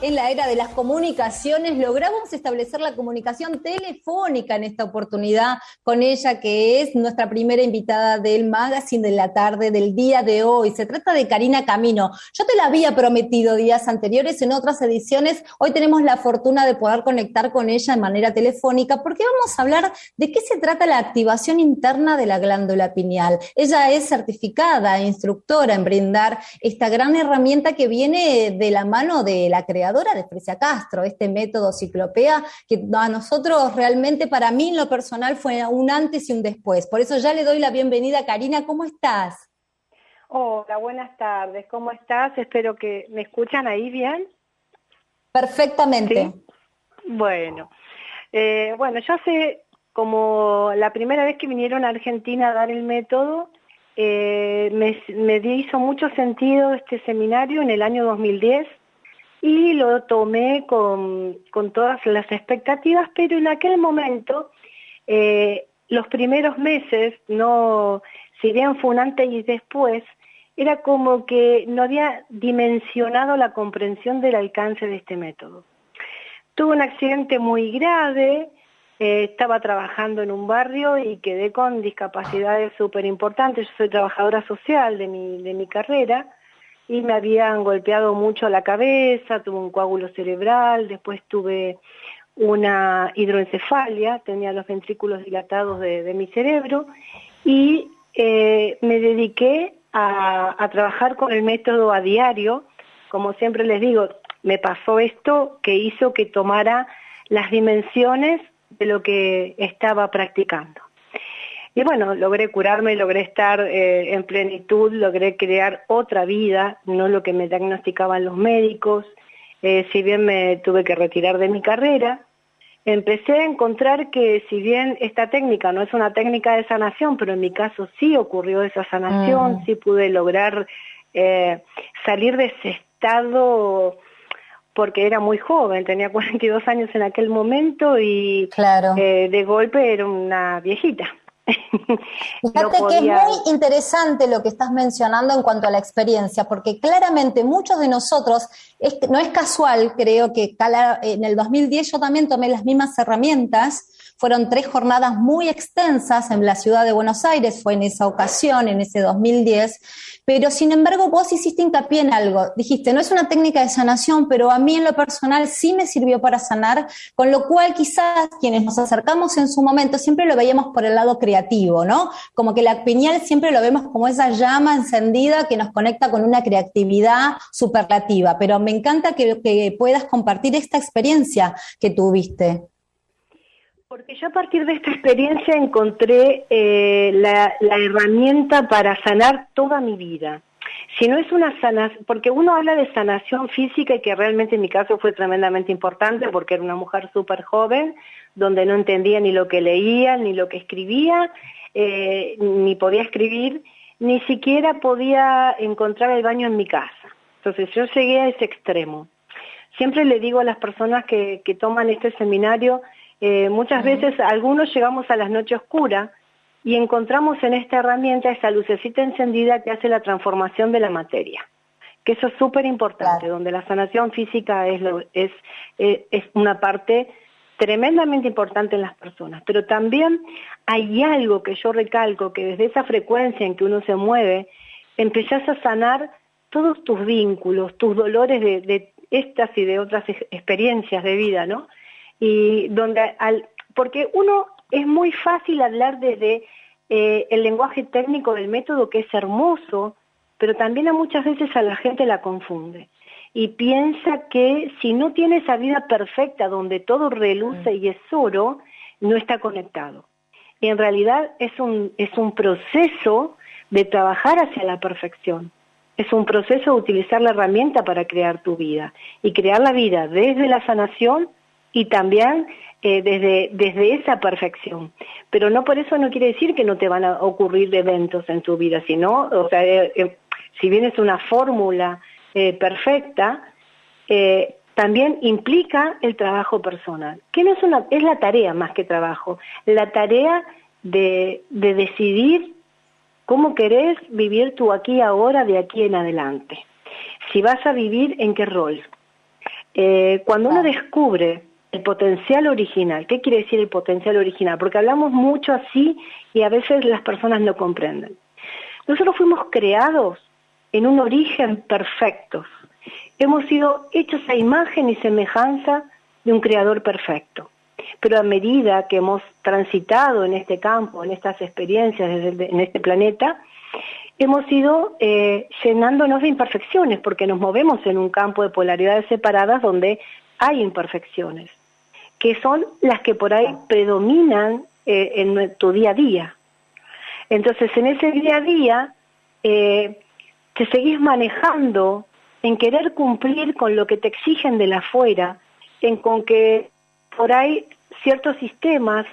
en la era de las comunicaciones, logramos establecer la comunicación telefónica en esta oportunidad con ella, que es nuestra primera invitada del Magazine de la tarde del día de hoy. Se trata de Karina Camino. Yo te la había prometido días anteriores en otras ediciones. Hoy tenemos la fortuna de poder conectar con ella de manera telefónica porque vamos a hablar de qué se trata la activación interna de la glándula pineal. Ella es certificada e instructora en brindar esta gran herramienta que viene de la mano de la creadora de Fresia Castro, este método Ciclopea, que a nosotros realmente, para mí en lo personal, fue un antes y un después. Por eso ya le doy la bienvenida a Karina. ¿Cómo estás? Hola, buenas tardes. ¿Cómo estás? Espero que me escuchan ahí bien. Perfectamente. ¿Sí? Bueno, yo hace como la primera vez que vinieron a Argentina a dar el método, me hizo mucho sentido este seminario en el año 2010 y lo tomé con todas las expectativas, pero en aquel momento, los primeros meses, no, si bien fue un antes y después, era como que no había dimensionado la comprensión del alcance de este método. Tuve un accidente muy grave, estaba trabajando en un barrio y quedé con discapacidades súper importantes. Yo soy trabajadora social de mi carrera y me habían golpeado mucho la cabeza, tuve un coágulo cerebral, después tuve una hidroencefalia, tenía los ventrículos dilatados de mi cerebro y me dediqué a trabajar con el método a diario. Como siempre les digo, me pasó esto que hizo que tomara las dimensiones de lo que estaba practicando. Y bueno, logré curarme, logré estar en plenitud, logré crear otra vida, no lo que me diagnosticaban los médicos. Si bien me tuve que retirar de mi carrera, empecé a encontrar que si bien esta técnica no es una técnica de sanación, pero en mi caso sí ocurrió esa sanación, sí pude lograr salir de ese estado, porque era muy joven, tenía 42 años en aquel momento y claro. De golpe era una viejita. Fíjate que es muy interesante lo que estás mencionando en cuanto a la experiencia, porque claramente muchos de nosotros, no es casual, creo que en el 2010 yo también tomé las mismas herramientas. Fueron 3 jornadas muy extensas en la ciudad de Buenos Aires, fue en esa ocasión, en ese 2010, pero sin embargo vos hiciste hincapié en algo, dijiste, no es una técnica de sanación, pero a mí en lo personal sí me sirvió para sanar, con lo cual quizás quienes nos acercamos en su momento siempre lo veíamos por el lado creativo, ¿no? Como que la pineal siempre lo vemos como esa llama encendida que nos conecta con una creatividad superlativa, pero me encanta que puedas compartir esta experiencia que tuviste. Porque yo a partir de esta experiencia encontré la herramienta para sanar toda mi vida. Si no es una sanación, porque uno habla de sanación física y que realmente en mi caso fue tremendamente importante porque era una mujer súper joven, donde no entendía ni lo que leía, ni lo que escribía, ni podía escribir, ni siquiera podía encontrar el baño en mi casa. Entonces yo llegué a ese extremo. Siempre le digo a las personas que toman este seminario, muchas veces algunos llegamos a las noches oscuras y encontramos en esta herramienta esa lucecita encendida que hace la transformación de la materia, que eso es súper importante, claro. Donde la sanación física es una parte tremendamente importante en las personas, pero también hay algo que yo recalco, que desde esa frecuencia en que uno se mueve, empezás a sanar todos tus vínculos, tus dolores de estas y de otras experiencias de vida, ¿no? Y porque uno es muy fácil hablar desde el lenguaje técnico del método, que es hermoso, pero también muchas veces a la gente la confunde y piensa que si no tiene esa vida perfecta donde todo reluce y es oro, no está conectado. Y en realidad es un proceso de trabajar hacia la perfección. Es un proceso de utilizar la herramienta para crear tu vida y crear la vida desde la sanación y también desde esa perfección. Pero no por eso no quiere decir que no te van a ocurrir eventos en tu vida, sino, o sea, si bien es una fórmula perfecta, también implica el trabajo personal, que no es la tarea más que trabajo, la tarea de decidir cómo querés vivir tú aquí ahora, de aquí en adelante. Si vas a vivir, ¿en qué rol? cuando uno descubre el potencial original. ¿Qué quiere decir el potencial original? Porque hablamos mucho así y a veces las personas no comprenden. Nosotros fuimos creados en un origen perfecto. Hemos sido hechos a imagen y semejanza de un creador perfecto. Pero a medida que hemos transitado en este campo, en estas experiencias, en este planeta, hemos ido llenándonos de imperfecciones, porque nos movemos en un campo de polaridades separadas donde hay imperfecciones, que son las que por ahí predominan en tu día a día. Entonces, en ese día a día, te seguís manejando en querer cumplir con lo que te exigen de la afuera, con que por ahí ciertos sistemas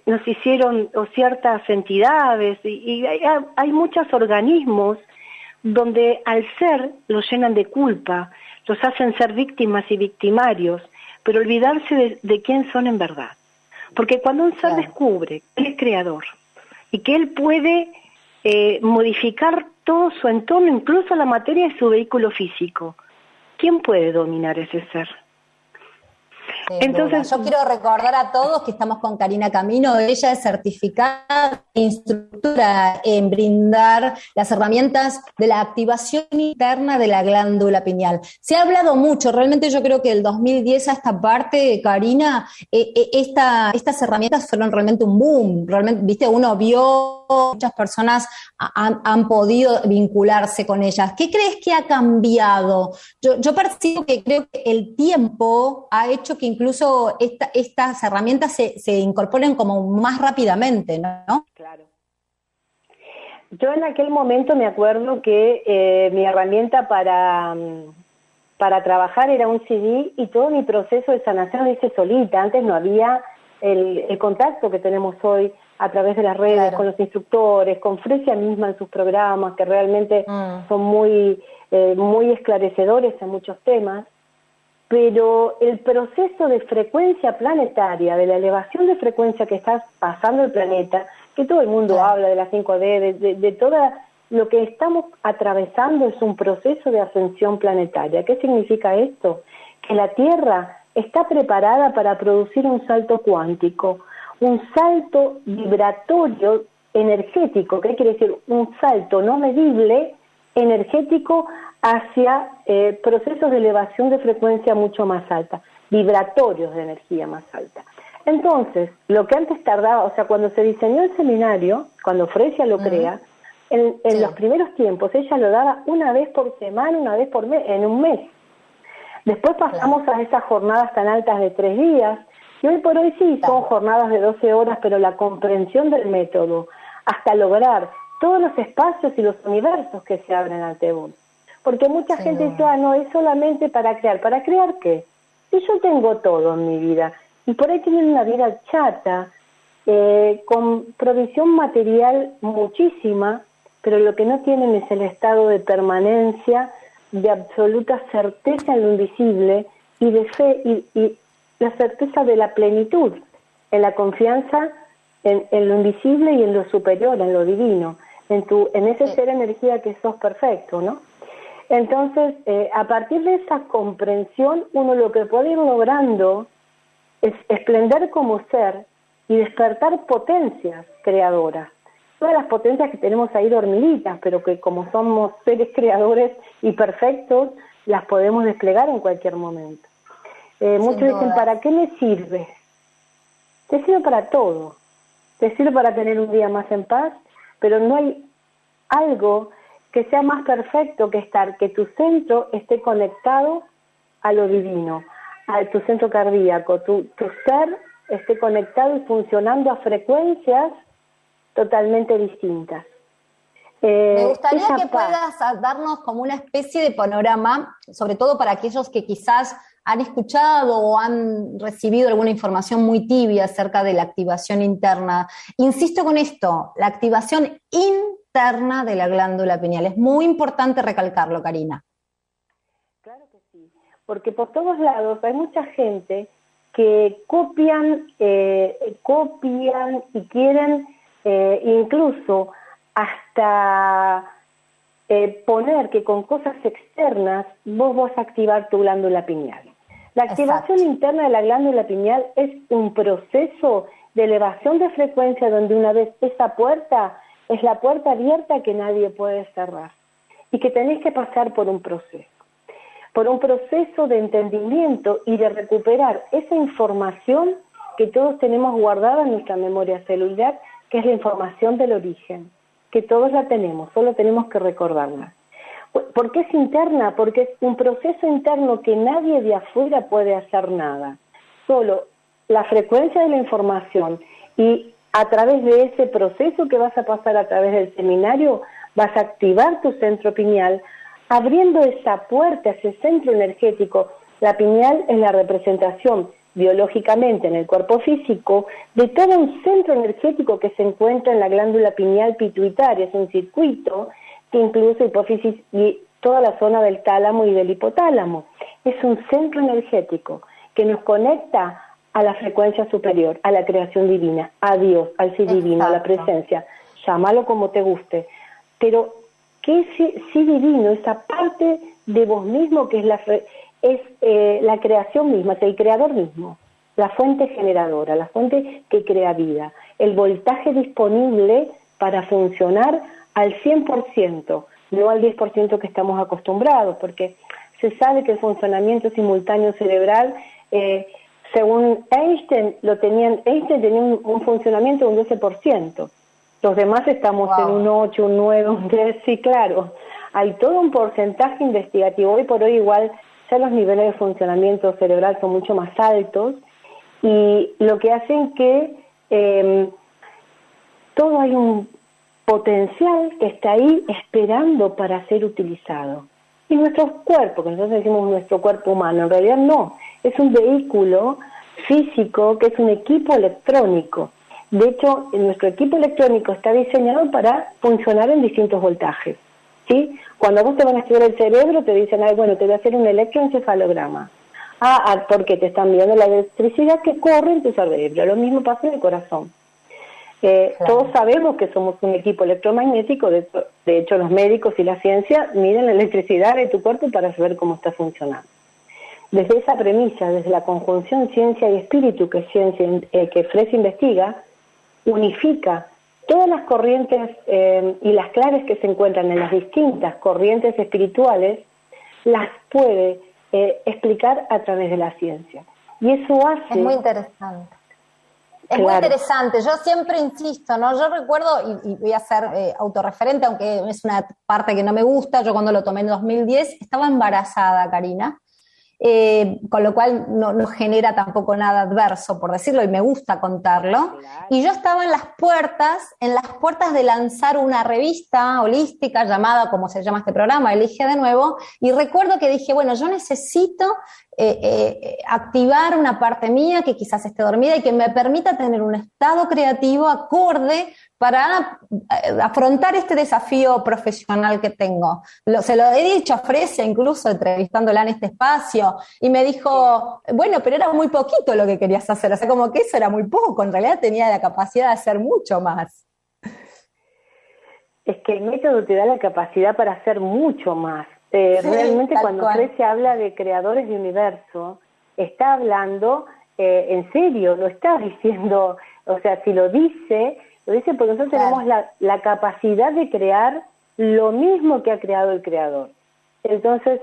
nos hicieron, o ciertas entidades, y hay muchos organismos donde al ser los llenan de culpa, los hacen ser víctimas y victimarios, pero olvidarse de quién son en verdad. Porque cuando un ser descubre que él es creador y que él puede modificar todo su entorno, incluso la materia de su vehículo físico, ¿quién puede dominar ese ser? Entonces, yo quiero recordar a todos que estamos con Karina Camino. Ella es certificada instructora en brindar las herramientas de la activación interna de la glándula pineal. Se ha hablado mucho, realmente yo creo que del 2010 a esta parte, Karina, estas herramientas fueron realmente un boom. Realmente, viste, uno vio, muchas personas han podido vincularse con ellas. ¿Qué crees que ha cambiado? Yo percibo que creo que el tiempo ha hecho que incluso estas herramientas se incorporen como más rápidamente, ¿no? Claro. Yo en aquel momento me acuerdo que mi herramienta para trabajar era un CD, y todo mi proceso de sanación lo hice solita. Antes no había el contacto que tenemos hoy a través de las redes, con los instructores, con Fresia misma en sus programas, que realmente son muy esclarecedores en muchos temas. Pero el proceso de frecuencia planetaria, de la elevación de frecuencia que está pasando el planeta, que todo el mundo habla de la 5D, de todo lo que estamos atravesando, es un proceso de ascensión planetaria. ¿Qué significa esto? Que la Tierra está preparada para producir un salto cuántico, un salto vibratorio energético. ¿Qué quiere decir? Un salto no medible, energético, hacia procesos de elevación de frecuencia mucho más alta, vibratorios de energía más alta. Entonces, lo que antes tardaba, o sea, cuando se diseñó el seminario, cuando Fresia lo crea, en los primeros tiempos ella lo daba una vez por semana, una vez por mes, en un mes. Después pasamos a esas jornadas tan altas de 3 días, y hoy por hoy sí, son jornadas de 12 horas, pero la comprensión del método, hasta lograr todos los espacios y los universos que se abren ante vos. Porque mucha gente dice, no, es solamente para crear. ¿Para crear qué? Si yo tengo todo en mi vida, y por ahí tienen una vida chata, con provisión material muchísima, pero lo que no tienen es el estado de permanencia, de absoluta certeza en lo invisible, y de fe, y la certeza de la plenitud, en la confianza en lo invisible y en lo superior, en lo divino, en ese ser energía que sos perfecto, ¿no? Entonces, a partir de esa comprensión, uno lo que puede ir logrando es esplender como ser y despertar potencias creadoras. Todas las potencias que tenemos ahí dormiditas, pero que como somos seres creadores y perfectos, las podemos desplegar en cualquier momento. Muchos dicen, ¿para qué me sirve? Te sirve para todo. Te sirve para tener un día más en paz, pero no hay algo que sea más perfecto que tu centro esté conectado a lo divino, a tu centro cardíaco, tu ser esté conectado y funcionando a frecuencias totalmente distintas. Me gustaría que puedas darnos como una especie de panorama, sobre todo para aquellos que quizás han escuchado o han recibido alguna información muy tibia acerca de la activación interna. Insisto con esto, la activación interna de la glándula pineal. Es muy importante recalcarlo, Karina. Claro que sí, porque por todos lados hay mucha gente que copian y quieren incluso hasta poner que con cosas externas vos vas a activar tu glándula pineal. La activación Exacto. interna de la glándula pineal es un proceso de elevación de frecuencia donde una vez esa puerta es la puerta abierta que nadie puede cerrar y que tenés que pasar por un proceso de entendimiento y de recuperar esa información que todos tenemos guardada en nuestra memoria celular, que es la información del origen, que todos la tenemos, solo tenemos que recordarla. ¿Por qué es interna? Porque es un proceso interno que nadie de afuera puede hacer nada. Solo la frecuencia de la información y a través de ese proceso que vas a pasar a través del seminario, vas a activar tu centro pineal, abriendo esa puerta, ese centro energético. La pineal es la representación biológicamente en el cuerpo físico de todo un centro energético que se encuentra en la glándula pineal pituitaria. Es un circuito que incluye hipófisis y toda la zona del tálamo y del hipotálamo. Es un centro energético que nos conecta a la frecuencia superior, a la creación divina, a Dios, al sí divino, a la presencia. Llámalo como te guste. Pero, ¿qué es sí divino? Esa parte de vos mismo que es la creación misma, es el creador mismo, la fuente generadora, la fuente que crea vida, el voltaje disponible para funcionar al 100%, no al 10% que estamos acostumbrados, porque se sabe que el funcionamiento simultáneo cerebral, según Einstein, Einstein tenía un funcionamiento de un 12%, los demás estamos en un 8, un 9, un 10, sí, claro, hay todo un porcentaje investigativo. Hoy por hoy igual ya los niveles de funcionamiento cerebral son mucho más altos y lo que hacen que todo hay un potencial que está ahí esperando para ser utilizado. Y nuestro cuerpo, que nosotros decimos nuestro cuerpo humano, en realidad no, es un vehículo físico que es un equipo electrónico. De hecho, nuestro equipo electrónico está diseñado para funcionar en distintos voltajes, ¿sí? Cuando vos te van a estudiar el cerebro, te dicen, bueno, te voy a hacer un electroencefalograma. Porque te están viendo la electricidad que corre en tu cerebro. Lo mismo pasa en el corazón. Claro. Todos sabemos que somos un equipo electromagnético, de hecho los médicos y la ciencia miden la electricidad de tu cuerpo para saber cómo está funcionando. Desde esa premisa, desde la conjunción ciencia y espíritu que Fresh investiga, unifica todas las corrientes y las claves que se encuentran en las distintas corrientes espirituales, las puede explicar a través de la ciencia. Y eso hace... Es muy interesante. Es muy interesante, yo siempre insisto, ¿no? Yo recuerdo, y voy a ser autorreferente, aunque es una parte que no me gusta, yo cuando lo tomé en 2010 estaba embarazada, Karina, con lo cual no genera tampoco nada adverso, por decirlo, y me gusta contarlo. Claro. Y yo estaba en las puertas de lanzar una revista holística llamada, como se llama este programa, Elige de Nuevo, y recuerdo que dije, bueno, yo necesito activar una parte mía que quizás esté dormida y que me permita tener un estado creativo acorde para afrontar este desafío profesional que tengo. Se lo he dicho a Fresia, incluso entrevistándola en este espacio, y me dijo, bueno, pero era muy poquito lo que querías hacer, o sea, como que eso era muy poco, en realidad tenía la capacidad de hacer mucho más. Es que el método te da la capacidad para hacer mucho más. Realmente cuando Fresia habla de creadores de universo, está hablando en serio, lo está diciendo, o sea, si lo dice porque nosotros tenemos la capacidad de crear lo mismo que ha creado el creador. Entonces,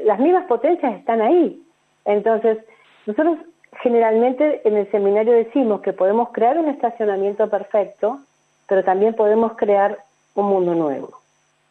las mismas potencias están ahí. Entonces, nosotros generalmente en el seminario decimos que podemos crear un estacionamiento perfecto, pero también podemos crear un mundo nuevo.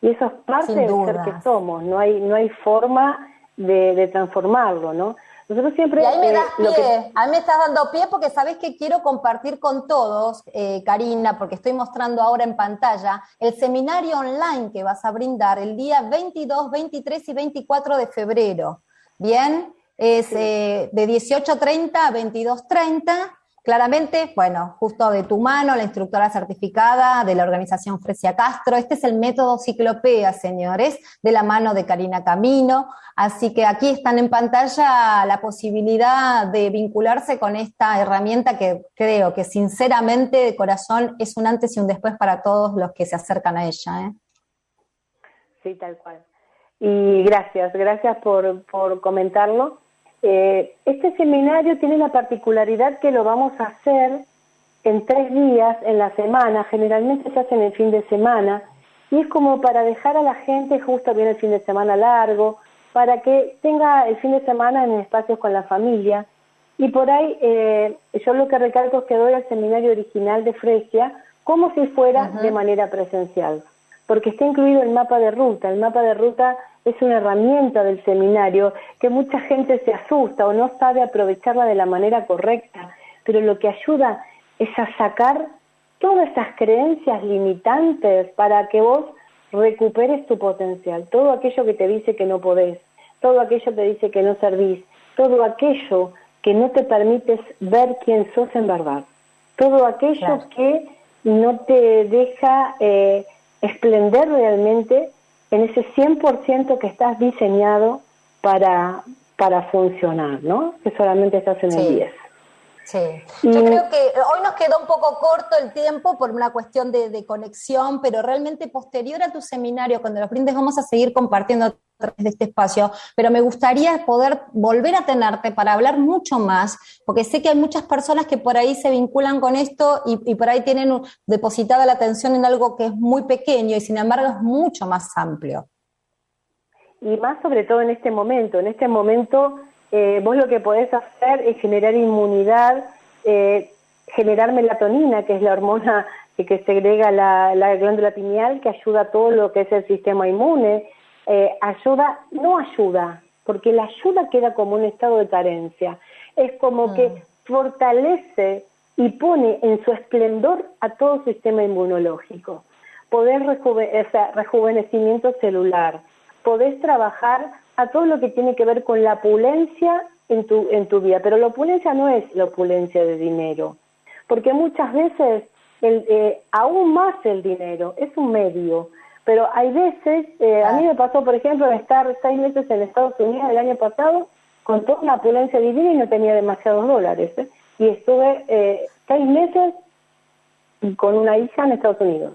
Y eso es parte del ser que somos, no hay forma de transformarlo, ¿no? Nosotros siempre... Y ahí me das pie, ahí me estás dando pie porque sabés que quiero compartir con todos, Karina, porque estoy mostrando ahora en pantalla, el seminario online que vas a brindar el día 22, 23 y 24 de febrero, ¿bien? Es de 18:30 a 22:30, claramente, bueno, justo de tu mano, la instructora certificada de la organización Fresia Castro. Este es el método Ciclopea, señores, de la mano de Karina Camino. Así que aquí están en pantalla la posibilidad de vincularse con esta herramienta que creo que sinceramente de corazón es un antes y un después para todos los que se acercan a ella. Sí, tal cual. Y gracias por comentarlo. Este seminario tiene la particularidad que lo vamos a hacer en 3 días en la semana, generalmente se hace en el fin de semana, y es como para dejar a la gente, justo viene el fin de semana largo, para que tenga el fin de semana en espacios con la familia. Y por ahí yo lo que recalco es que doy al seminario original de Fresia como si fuera de manera presencial, porque está incluido el mapa de ruta. El mapa de ruta es una herramienta del seminario que mucha gente se asusta o no sabe aprovecharla de la manera correcta, pero lo que ayuda es a sacar todas esas creencias limitantes para que vos recuperes tu potencial, todo aquello que te dice que no podés, todo aquello que te dice que no servís, todo aquello que no te permites ver quién sos en verdad, todo aquello que no te deja esplender realmente en ese 100% que estás diseñado para funcionar, ¿no? Que solamente estás en el 10. Sí, yo creo que hoy nos quedó un poco corto el tiempo por una cuestión de conexión, pero realmente posterior a tu seminario, cuando los brindes, vamos a seguir compartiendo a través de este espacio, pero me gustaría poder volver a tenerte para hablar mucho más, porque sé que hay muchas personas que por ahí se vinculan con esto y por ahí tienen depositada la atención en algo que es muy pequeño y sin embargo es mucho más amplio. Y más sobre todo en este momento. Vos lo que podés hacer es generar inmunidad, generar melatonina, que es la hormona que segrega la glándula pineal, que ayuda a todo lo que es el sistema inmune. No ayuda, porque la ayuda queda como un estado de carencia. Es como que fortalece y pone en su esplendor a todo el sistema inmunológico. Podés rejuvenecimiento celular, podés trabajar a todo lo que tiene que ver con la opulencia en tu vida, pero la opulencia no es la opulencia de dinero, porque muchas veces aún más el dinero es un medio, pero hay veces, a mí me pasó por ejemplo estar 6 meses en Estados Unidos el año pasado con toda una opulencia divina y no tenía demasiados dólares, y estuve 6 meses con una hija en Estados Unidos.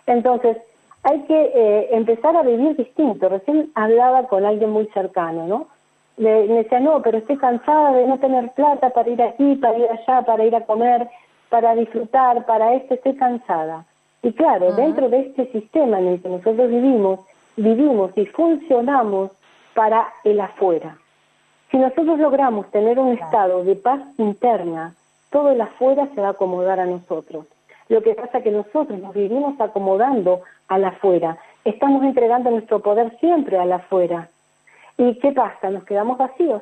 Entonces hay que empezar a vivir distinto. Recién hablaba con alguien muy cercano, ¿no? Me decía, no, pero estoy cansada de no tener plata para ir aquí, para ir allá, para ir a comer, para disfrutar, para esto, estoy cansada. Y claro, dentro de este sistema en el que nosotros vivimos y funcionamos para el afuera. Si nosotros logramos tener un estado de paz interna, todo el afuera se va a acomodar a nosotros. Lo que pasa es que nosotros nos vivimos acomodando al afuera, estamos entregando nuestro poder siempre al afuera. ¿Y qué pasa? Nos quedamos vacíos,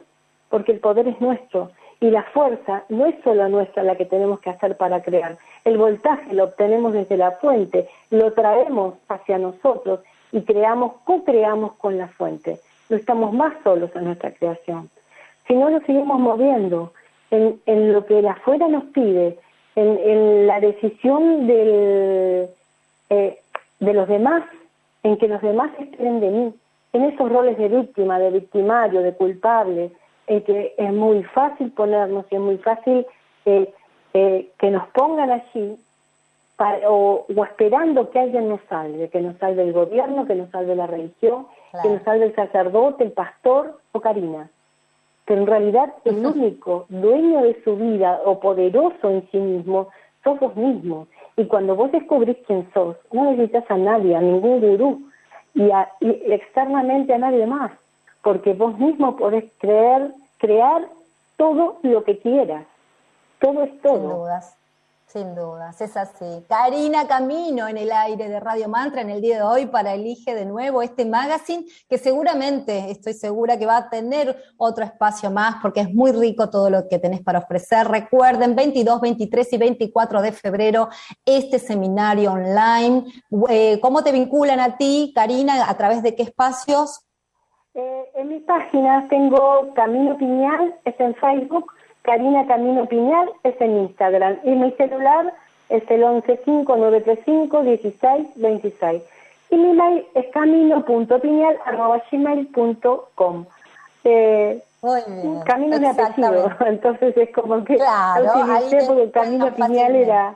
porque el poder es nuestro, y la fuerza no es solo nuestra la que tenemos que hacer para crear. El voltaje lo obtenemos desde la fuente, lo traemos hacia nosotros y co-creamos con la fuente. No estamos más solos en nuestra creación. Si no nos seguimos moviendo en lo que el afuera nos pide, en la decisión de los demás, en que los demás esperen de mí, en esos roles de víctima, de victimario, de culpable, en que es muy fácil ponernos y es muy fácil que nos pongan allí o esperando que alguien nos salve el gobierno, que nos salve la religión, que nos salve el sacerdote, el pastor o Karina. Pero en realidad el único dueño de su vida o poderoso en sí mismo sos vos mismo. Y cuando vos descubrís quién sos, no necesitas a nadie, a ningún gurú, y externamente a nadie más, porque vos mismo podés crear todo lo que quieras. Todo es todo. Sin dudas, es así. Karina Camino en el aire de Radio Mantra en el día de hoy para Elige de Nuevo este magazine que seguramente, estoy segura que va a tener otro espacio más porque es muy rico todo lo que tenés para ofrecer. Recuerden, 22, 23 y 24 de febrero este seminario online. ¿Cómo te vinculan a ti, Karina? ¿A través de qué espacios? En mi página tengo Camino Piñal, es en Facebook, Karina Camino Piñal es en Instagram y mi celular es el 1159351626 y mi mail es camino.piñal@gmail.com. Camino de apellido, entonces es como que claro, utilicé porque el Camino Piñal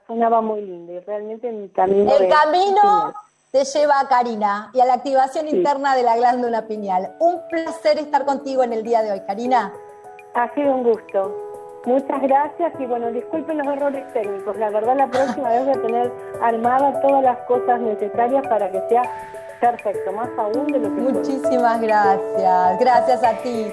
sonaba muy lindo y realmente mi camino el camino te lleva a Karina y a la activación interna de la glándula pineal. Un placer estar contigo en el día de hoy, Karina. Ha sido un gusto. Muchas gracias y bueno, disculpen los errores técnicos. La verdad, la próxima vez voy a tener armadas todas las cosas necesarias para que sea perfecto, más aún de lo que Muchísimas gracias. Gracias a ti.